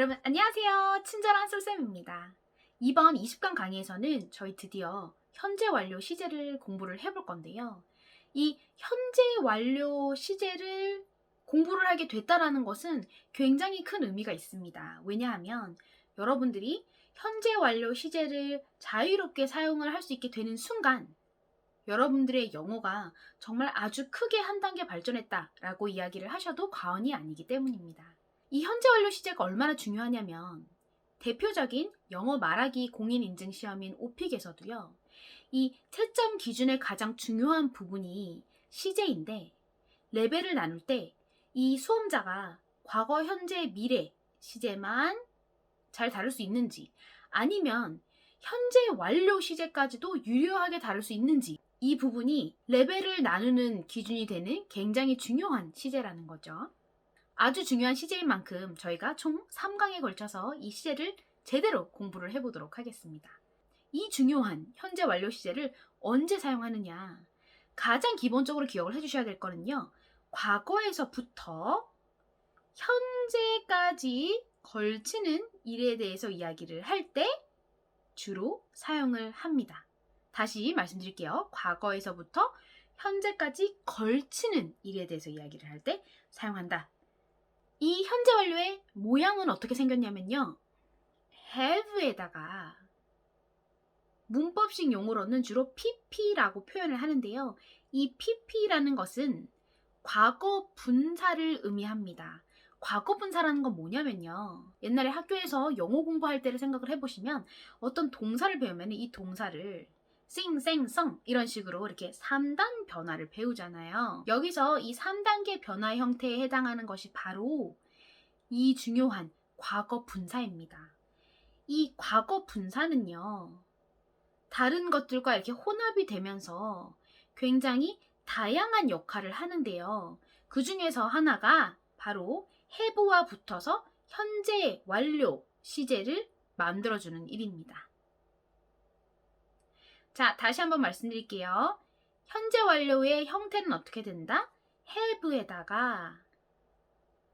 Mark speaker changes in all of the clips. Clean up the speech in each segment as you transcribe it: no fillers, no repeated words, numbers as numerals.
Speaker 1: 여러분 안녕하세요. 친절한 솔쌤입니다. 이번 20강 강의에서는 저희 드디어 현재 완료 시제를 공부를 해볼 건데요. 이 현재 완료 시제를 공부를 하게 됐다라는 것은 굉장히 큰 의미가 있습니다. 왜냐하면 여러분들이 현재 완료 시제를 자유롭게 사용을 할 수 있게 되는 순간 여러분들의 영어가 정말 아주 크게 한 단계 발전했다라고 이야기를 하셔도 과언이 아니기 때문입니다. 이 현재 완료 시제가 얼마나 중요하냐면 대표적인 영어 말하기 공인인증 시험인 오픽에서도요. 이 채점 기준의 가장 중요한 부분이 시제인데 레벨을 나눌 때 이 수험자가 과거, 현재, 미래 시제만 잘 다룰 수 있는지 아니면 현재 완료 시제까지도 유효하게 다룰 수 있는지 이 부분이 레벨을 나누는 기준이 되는 굉장히 중요한 시제라는 거죠. 아주 중요한 시제인 만큼 저희가 총 3강에 걸쳐서 이 시제를 제대로 공부를 해보도록 하겠습니다. 이 중요한 현재 완료 시제를 언제 사용하느냐? 가장 기본적으로 기억을 해주셔야 될 거는요. 과거에서부터 현재까지 걸치는 일에 대해서 이야기를 할 때 주로 사용을 합니다. 다시 말씀드릴게요. 과거에서부터 현재까지 걸치는 일에 대해서 이야기를 할 때 사용한다. 이 현재 완료의 모양은 어떻게 생겼냐면요. have에다가 문법식 용어로는 주로 pp라고 표현을 하는데요. 이 pp라는 것은 과거 분사를 의미합니다. 과거 분사라는 건 뭐냐면요. 옛날에 학교에서 영어 공부할 때를 생각을 해보시면 어떤 동사를 배우면 이 동사를 싱, 생, 성 이런 식으로 이렇게 3단 변화를 배우잖아요. 여기서 이 3단계 변화 형태에 해당하는 것이 바로 이 중요한 과거 분사입니다. 이 과거 분사는요. 다른 것들과 이렇게 혼합이 되면서 굉장히 다양한 역할을 하는데요. 그 중에서 하나가 바로 have와 붙어서 현재 완료 시제를 만들어주는 일입니다. 자, 다시 한번 말씀드릴게요. 현재 완료의 형태는 어떻게 된다? have에다가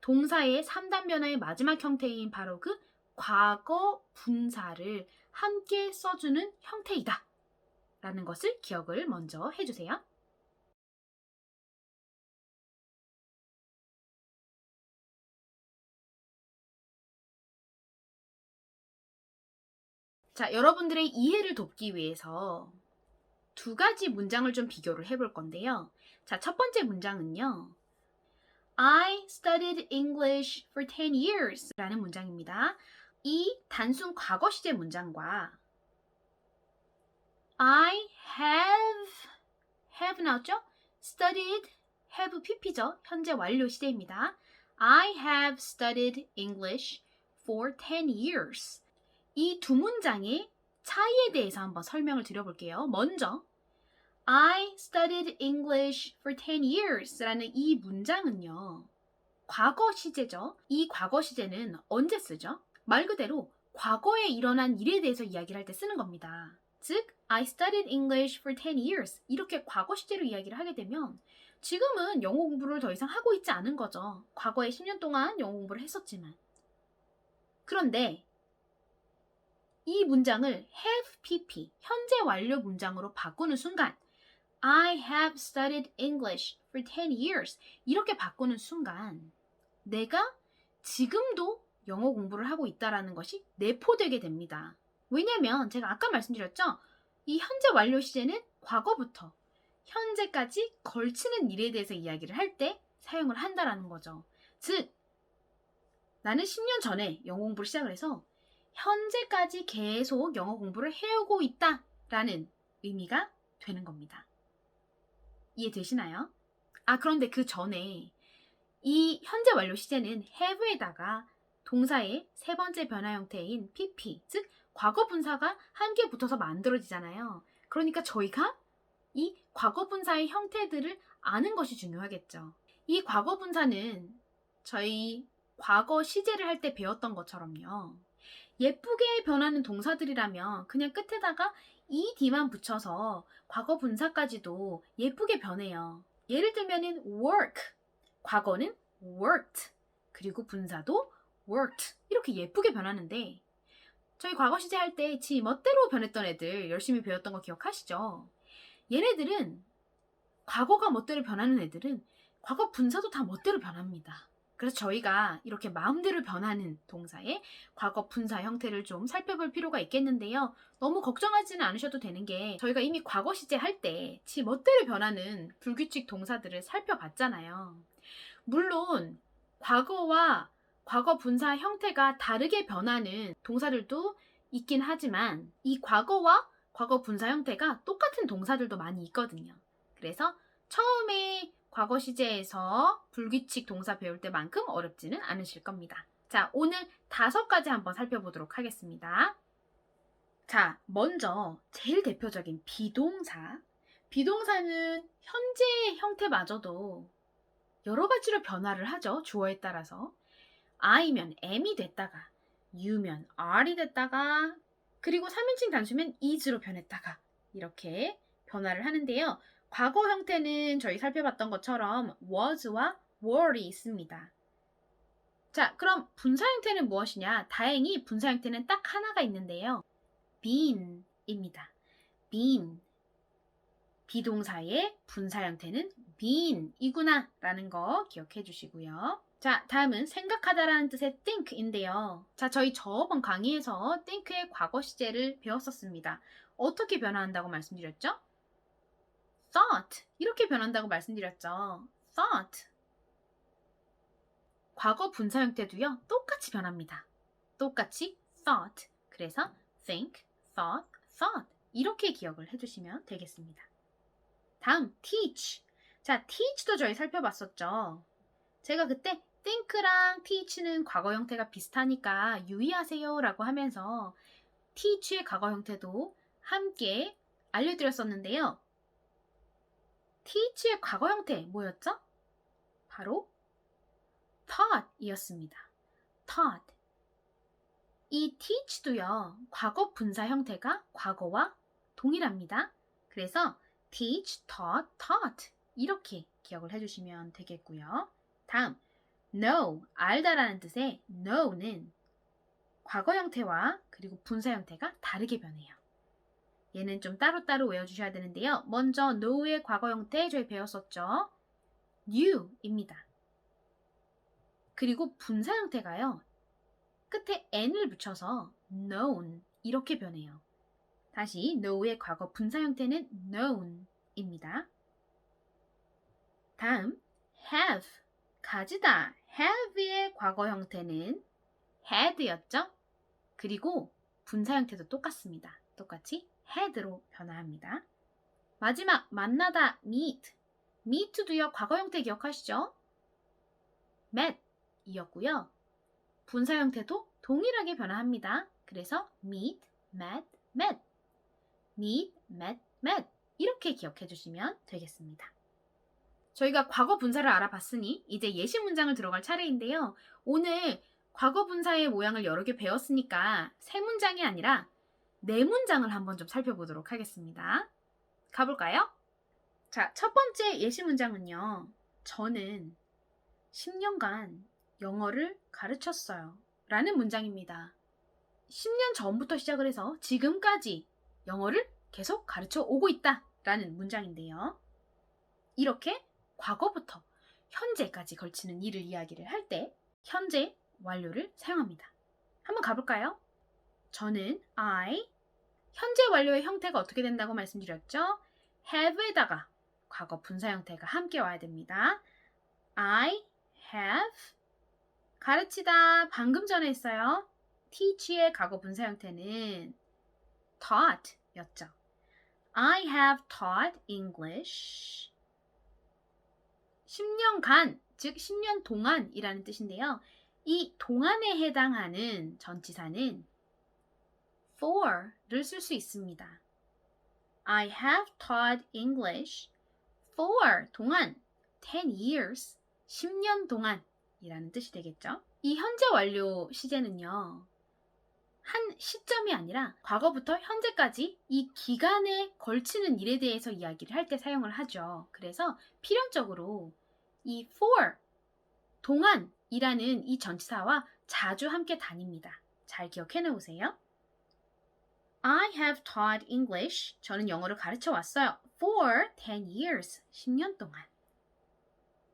Speaker 1: 동사의 3단 변화의 마지막 형태인 바로 그 과거 분사를 함께 써주는 형태이다. 라는 것을 기억을 먼저 해주세요. 자, 여러분들의 이해를 돕기 위해서 두 가지 문장을 좀 비교를 해볼 건데요. 자, 첫 번째 문장은요. I studied English for 10 years 라는 문장입니다. 이 단순 과거 시제 문장과 I have 나왔죠? studied, have pp죠? 현재 완료 시제입니다. I have studied English for 10 years. 이 두 문장의 차이에 대해서 한번 설명을 드려볼게요. 먼저 I studied English for 10 years 라는 이 문장은요. 과거 시제죠. 이 과거 시제는 언제 쓰죠? 말 그대로 과거에 일어난 일에 대해서 이야기를 할 때 쓰는 겁니다. 즉, I studied English for 10 years 이렇게 과거 시제로 이야기를 하게 되면 지금은 영어 공부를 더 이상 하고 있지 않은 거죠. 과거에 10년 동안 영어 공부를 했었지만. 그런데 이 문장을 have pp, 현재 완료 문장으로 바꾸는 순간 I have studied English for 10 years 이렇게 바꾸는 순간 내가 지금도 영어 공부를 하고 있다는 것이 내포되게 됩니다. 왜냐면 제가 아까 말씀드렸죠? 이 현재 완료 시제는 과거부터 현재까지 걸치는 일에 대해서 이야기를 할 때 사용을 한다는 거죠. 즉, 나는 10년 전에 영어 공부를 시작을 해서 현재까지 계속 영어 공부를 해오고 있다라는 의미가 되는 겁니다. 이해되시나요? 그런데 그 전에 이 현재 완료 시제는 have에다가 동사의 세 번째 변화 형태인 pp, 즉 과거 분사가 함께 붙어서 만들어지잖아요. 그러니까 저희가 이 과거 분사의 형태들을 아는 것이 중요하겠죠. 이 과거 분사는 저희 과거 시제를 할 때 배웠던 것처럼요. 예쁘게 변하는 동사들이라면 그냥 끝에다가 ed만 붙여서 과거 분사까지도 예쁘게 변해요. 예를 들면은 work, 과거는 worked, 그리고 분사도 worked 이렇게 예쁘게 변하는데 저희 과거 시제 할 때 지 멋대로 변했던 애들 열심히 배웠던 거 기억하시죠? 얘네들은 과거가 멋대로 변하는 애들은 과거 분사도 다 멋대로 변합니다. 그래서 저희가 이렇게 마음대로 변하는 동사의 과거 분사 형태를 좀 살펴볼 필요가 있겠는데요. 너무 걱정하지는 않으셔도 되는 게 저희가 이미 과거 시제 할 때 지 멋대로 변하는 불규칙 동사들을 살펴봤잖아요. 물론 과거와 과거 분사 형태가 다르게 변하는 동사들도 있긴 하지만 이 과거와 과거 분사 형태가 똑같은 동사들도 많이 있거든요. 그래서 처음에 과거 시제에서 불규칙 동사 배울 때만큼 어렵지는 않으실 겁니다. 자, 오늘 5가지 한번 살펴보도록 하겠습니다. 자, 먼저 제일 대표적인 비동사. 비동사는 현재 형태마저도 여러 가지로 변화를 하죠. 주어에 따라서. I면 am이 됐다가, U면 are이 됐다가, 그리고 3인칭 단수면 is로 변했다가 이렇게 변화를 하는데요. 과거 형태는 저희 살펴봤던 것처럼 was와 were이 있습니다. 자, 그럼 분사 형태는 무엇이냐? 다행히 분사 형태는 딱 하나가 있는데요. been입니다. been. 비동사의 분사 형태는 been이구나 라는 거 기억해 주시고요. 자, 다음은 생각하다라는 뜻의 think인데요. 자, 저희 저번 강의에서 think의 과거 시제를 배웠었습니다. 어떻게 변화한다고 말씀드렸죠? thought 이렇게 변한다고 말씀드렸죠. thought. 과거 분사 형태도요. 똑같이 변합니다. 똑같이 thought. 그래서 think, thought, thought 이렇게 기억을 해주시면 되겠습니다. 다음 teach. 자, teach도 저희 살펴봤었죠. 제가 그때 think랑 teach는 과거 형태가 비슷하니까 유의하세요 라고 하면서 teach의 과거 형태도 함께 알려드렸었는데요. teach의 과거 형태 뭐였죠? 바로 taught 이었습니다. taught. 이 teach도요. 과거 분사 형태가 과거와 동일합니다. 그래서 teach, taught, taught 이렇게 기억을 해주시면 되겠고요. 다음 know, 알다라는 뜻의 know는 과거 형태와 그리고 분사 형태가 다르게 변해요. 얘는 좀 따로따로 외워주셔야 되는데요. 먼저 know의 과거 형태 저희 배웠었죠. knew입니다. 그리고 분사 형태가요. 끝에 n을 붙여서 known 이렇게 변해요. 다시 know의 과거 분사 형태는 known입니다. 다음 have, 가지다. have의 과거 형태는 had였죠? 그리고 분사 형태도 똑같습니다. 똑같이 had로 변화합니다. 마지막 만나다 meet. meet도요. 과거 형태 기억하시죠? met 이었고요. 분사 형태도 동일하게 변화합니다. 그래서 meet, met, met. meet, met, met 이렇게 기억해 주시면 되겠습니다. 저희가 과거 분사를 알아봤으니 이제 예시 문장을 들어갈 차례인데요. 오늘 과거 분사의 모양을 여러 개 배웠으니까 3문장이 아니라 4문장을 한번 좀 살펴보도록 하겠습니다. 가볼까요? 자, 첫 번째 예시 문장은요. 저는 10년간 영어를 가르쳤어요. 라는 문장입니다. 10년 전부터 시작을 해서 지금까지 영어를 계속 가르쳐 오고 있다. 라는 문장인데요. 이렇게 과거부터 현재까지 걸치는 일을 이야기를 할 때 현재 완료를 사용합니다. 한번 가볼까요? 저는 I, 현재 완료의 형태가 어떻게 된다고 말씀드렸죠? have에다가 과거 분사 형태가 함께 와야 됩니다. I have, 가르치다 방금 전에 했어요. teach의 과거 분사 형태는 taught 였죠. I have taught English 10년간, 즉 10년 동안이라는 뜻인데요. 이 동안에 해당하는 전치사는 for를 쓸 수 있습니다. I have taught English for 동안 10 years 10년 동안이라는 뜻이 되겠죠. 이 현재 완료 시제는요. 한 시점이 아니라 과거부터 현재까지 이 기간에 걸치는 일에 대해서 이야기를 할 때 사용을 하죠. 그래서 필연적으로 이 for, 동안이라는 이 전치사와 자주 함께 다닙니다. 잘 기억해 놓으세요. I have taught English. 저는 영어를 가르쳐 왔어요. For 10 years. 10년 동안.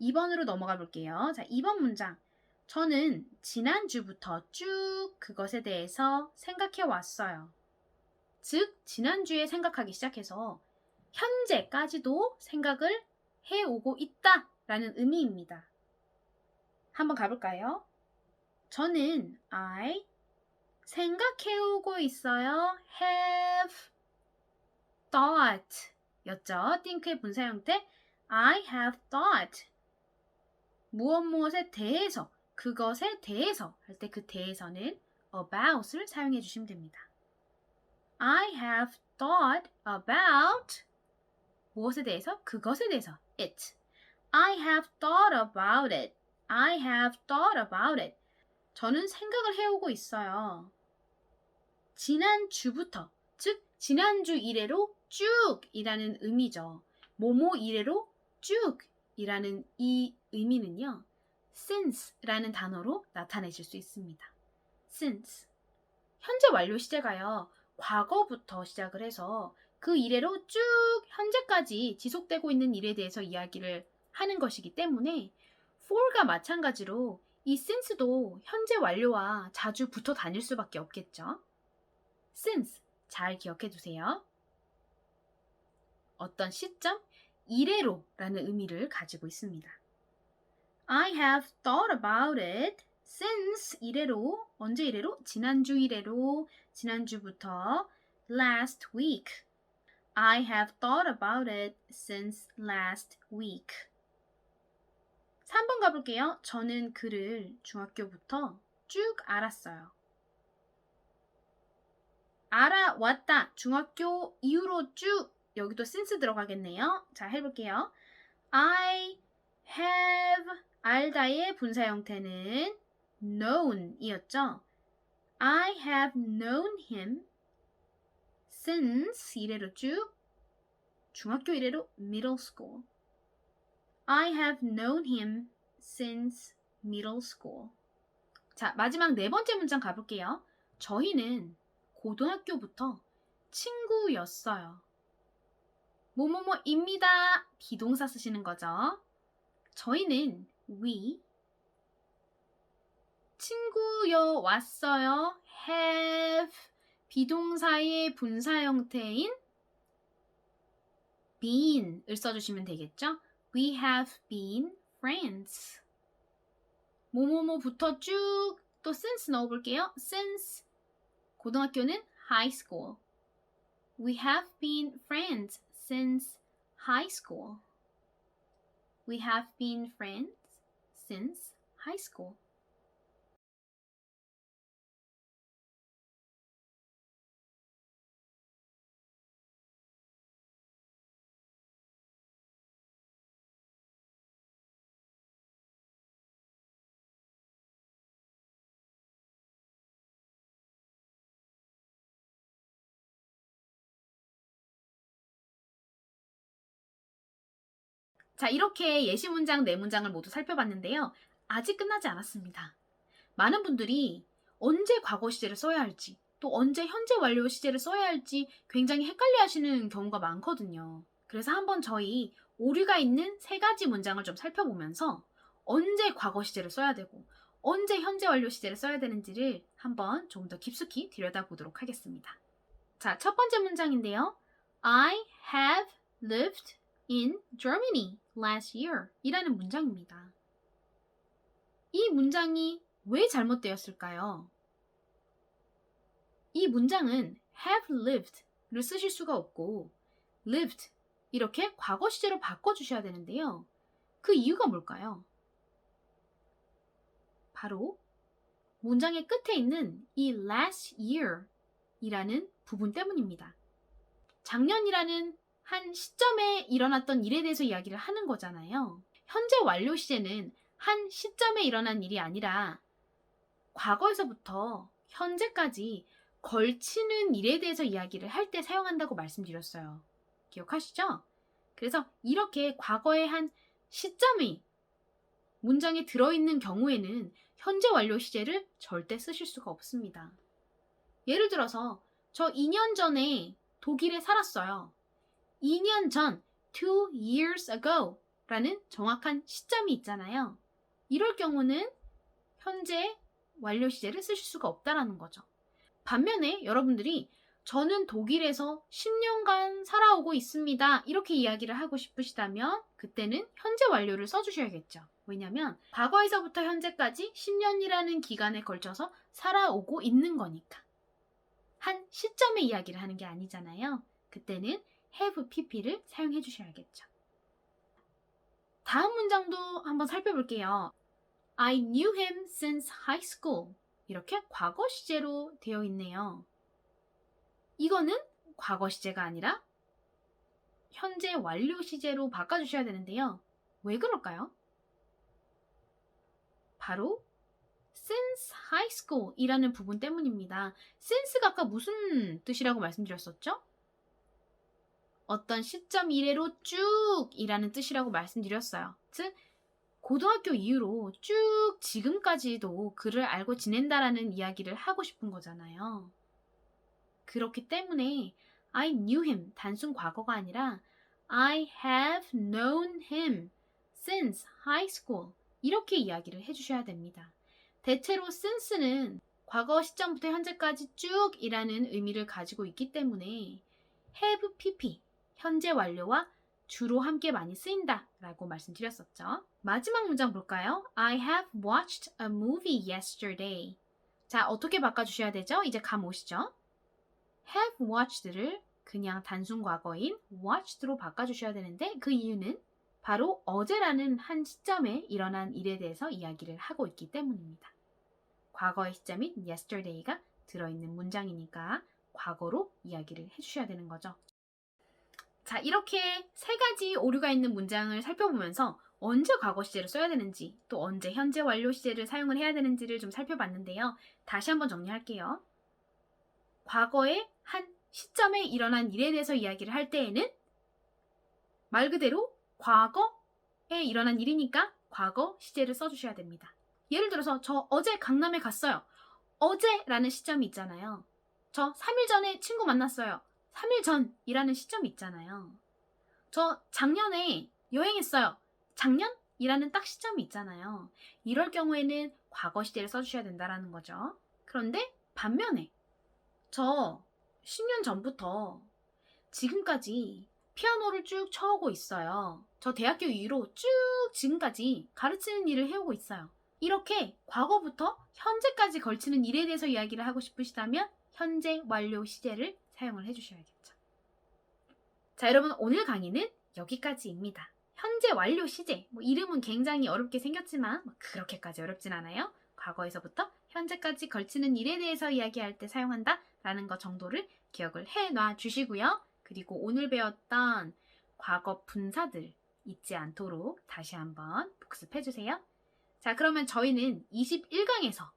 Speaker 1: 2번으로 넘어가 볼게요. 자, 2번 문장. 저는 지난주부터 쭉 그것에 대해서 생각해 왔어요. 즉, 지난주에 생각하기 시작해서 현재까지도 생각을 해오고 있다 라는 의미입니다. 한번 가볼까요? 저는 I 생각해오고 있어요. have thought 였죠. think의 분사 형태 I have thought 무엇에 대해서 그것에 대해서 할 때 그 대해서는 about을 사용해 주시면 됩니다. I have thought about 무엇에 대해서? 그것에 대해서 it. I have thought about it. I have thought about it. 저는 생각을 해오고 있어요. 지난주부터, 즉 지난주 이래로 쭉이라는 의미죠. 뭐뭐 이래로 쭉이라는 이 의미는요. since라는 단어로 나타내실 수 있습니다. since. 현재 완료 시제가요. 과거부터 시작을 해서 그 이래로 쭉 현재까지 지속되고 있는 일에 대해서 이야기를 하는 것이기 때문에 for가 마찬가지로 이 since도 현재 완료와 자주 붙어 다닐 수밖에 없겠죠. since 잘 기억해 두세요. 어떤 시점? 이래로라는 의미를 가지고 있습니다. I have thought about it since 이래로 언제 이래로? 지난주 이래로 지난주부터 last week. I have thought about it since last week. 3번 가볼게요. 저는 그를 중학교부터 쭉 알았어요. 알아왔다. 중학교 이후로 쭉 여기도 since 들어가겠네요. 자, 해볼게요. I have 알다의 분사 형태는 known 이었죠. I have known him since 이래로 쭉 중학교 이래로 middle school. I have known him since middle school. 자, 마지막 네 번째 문장 가볼게요. 저희는 고등학교부터 친구였어요. 뭐뭐뭐입니다. 비동사 쓰시는 거죠. 저희는 we 친구여 왔어요. have 비동사의 분사 형태인 been을 써주시면 되겠죠. We have been friends. 뭐뭐뭐부터 쭉 또 since 넣어볼게요. since 고등학교는 high school. We have been friends since high school. We have been friends since high school. 자, 이렇게 예시 문장 네 문장을 모두 살펴봤는데요. 아직 끝나지 않았습니다. 많은 분들이 언제 과거 시제를 써야 할지, 또 언제 현재 완료 시제를 써야 할지 굉장히 헷갈려 하시는 경우가 많거든요. 그래서 한번 저희 오류가 있는 세 가지 문장을 좀 살펴보면서 언제 과거 시제를 써야 되고 언제 현재 완료 시제를 써야 되는지를 한번 좀 더 깊숙이 들여다보도록 하겠습니다. 자, 첫 번째 문장인데요. I have lived in Germany last year 이라는 문장입니다. 이 문장이 왜 잘못되었을까요? 이 문장은 have lived를 쓰실 수가 없고 lived 이렇게 과거 시제로 바꿔주셔야 되는데요. 그 이유가 뭘까요? 바로 문장의 끝에 있는 이 last year 이라는 부분 때문입니다. 작년이라는 한 시점에 일어났던 일에 대해서 이야기를 하는 거잖아요. 현재 완료 시제는 한 시점에 일어난 일이 아니라 과거에서부터 현재까지 걸치는 일에 대해서 이야기를 할 때 사용한다고 말씀드렸어요. 기억하시죠? 그래서 이렇게 과거의 한 시점이 문장에 들어있는 경우에는 현재 완료 시제를 절대 쓰실 수가 없습니다. 예를 들어서 저 2년 전에 독일에 살았어요. 2년 전, 2 years ago 라는 정확한 시점이 있잖아요. 이럴 경우는 현재 완료 시제를 쓰실 수가 없다라는 거죠. 반면에 여러분들이 저는 독일에서 10년간 살아오고 있습니다. 이렇게 이야기를 하고 싶으시다면 그때는 현재 완료를 써주셔야겠죠. 왜냐하면 과거에서부터 현재까지 10년이라는 기간에 걸쳐서 살아오고 있는 거니까. 한 시점의 이야기를 하는 게 아니잖아요. 그때는 have pp를 사용해 주셔야겠죠. 다음 문장도 한번 살펴볼게요. I knew him since high school. 이렇게 과거 시제로 되어 있네요. 이거는 과거 시제가 아니라 현재 완료 시제로 바꿔주셔야 되는데요. 왜 그럴까요? 바로 since high school 이라는 부분 때문입니다. since가 아까 무슨 뜻이라고 말씀드렸었죠? 어떤 시점 이래로 쭉 이라는 뜻이라고 말씀드렸어요. 즉, 고등학교 이후로 쭉 지금까지도 그를 알고 지낸다라는 이야기를 하고 싶은 거잖아요. 그렇기 때문에 I knew him 단순 과거가 아니라 I have known him since high school 이렇게 이야기를 해주셔야 됩니다. 대체로 since는 과거 시점부터 현재까지 쭉 이라는 의미를 가지고 있기 때문에 have pp 현재 완료와 주로 함께 많이 쓰인다 라고 말씀드렸었죠. 마지막 문장 볼까요? I have watched a movie yesterday. 자, 어떻게 바꿔주셔야 되죠? 이제 감 오시죠? have watched를 그냥 단순 과거인 watched로 바꿔주셔야 되는데 그 이유는 바로 어제라는 한 시점에 일어난 일에 대해서 이야기를 하고 있기 때문입니다. 과거의 시점인 yesterday가 들어있는 문장이니까 과거로 이야기를 해주셔야 되는 거죠. 자, 이렇게 세 가지 오류가 있는 문장을 살펴보면서 언제 과거 시제를 써야 되는지 또 언제 현재 완료 시제를 사용을 해야 되는지를 좀 살펴봤는데요. 다시 한번 정리할게요. 과거의 한 시점에 일어난 일에 대해서 이야기를 할 때에는 말 그대로 과거에 일어난 일이니까 과거 시제를 써주셔야 됩니다. 예를 들어서 저 어제 강남에 갔어요. 어제라는 시점이 있잖아요. 저 3일 전에 친구 만났어요. 3일 전이라는 시점이 있잖아요. 저 작년에 여행했어요. 작년이라는 딱 시점이 있잖아요. 이럴 경우에는 과거 시제를 써주셔야 된다는 거죠. 그런데 반면에 저 10년 전부터 지금까지 피아노를 쭉 쳐오고 있어요. 저 대학교 이후로 쭉 지금까지 가르치는 일을 해오고 있어요. 이렇게 과거부터 현재까지 걸치는 일에 대해서 이야기를 하고 싶으시다면 현재 완료 시제를 사용을 해주셔야겠죠. 자, 여러분 오늘 강의는 여기까지입니다. 현재 완료 시제, 이름은 굉장히 어렵게 생겼지만 그렇게까지 어렵진 않아요. 과거에서부터 현재까지 걸치는 일에 대해서 이야기할 때 사용한다 라는 것 정도를 기억을 해놔 주시고요. 그리고 오늘 배웠던 과거 분사들 잊지 않도록 다시 한번 복습해주세요. 자, 그러면 저희는 21강에서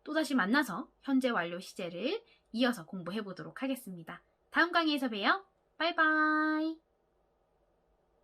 Speaker 1: 또다시 만나서 현재 완료 시제를 이어서 공부해 보도록 하겠습니다. 다음 강의에서 봬요. 바이바이.